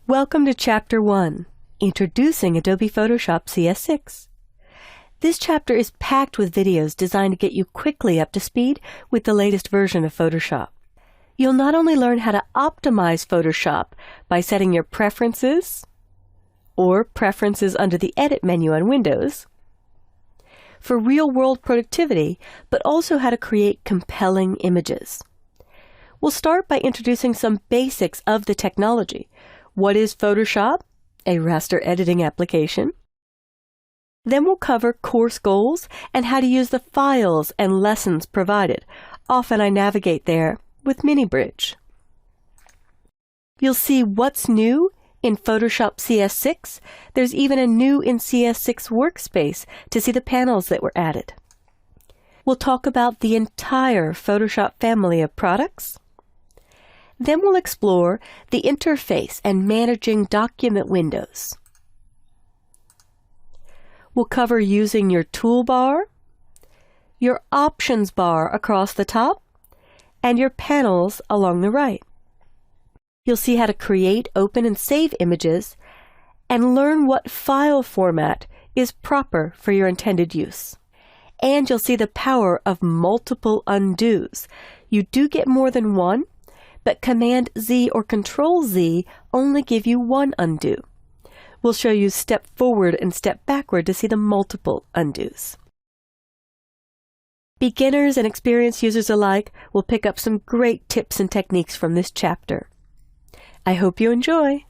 Welcome to Chapter 1, Introducing Adobe Photoshop CS6. This chapter is packed with videos designed to get you quickly up to speed with the latest version of Photoshop. You'll not only learn how to optimize Photoshop by setting your preferences or preferences under the Edit menu on Windows for real-world productivity, but also how to create compelling images. We'll start by introducing some basics of the technology. What is Photoshop, a raster editing application? Then we'll cover course goals and how to use the files and lessons provided. Often I navigate there with MiniBridge. You'll see what's new in Photoshop CS6. There's even a new in CS6 workspace to see the panels that were added. We'll talk about the entire Photoshop family of products. Then we'll explore the interface and managing document windows. We'll cover using your toolbar, your options bar across the top, and your panels along the right. You'll see how to create, open, and save images, and learn what file format is proper for your intended use. And you'll see the power of multiple undos. You do get more than one, but Command-Z or Control-Z only give you one undo. We'll show you step forward and step backward to see the multiple undos. Beginners and experienced users alike will pick up some great tips and techniques from this chapter. I hope you enjoy.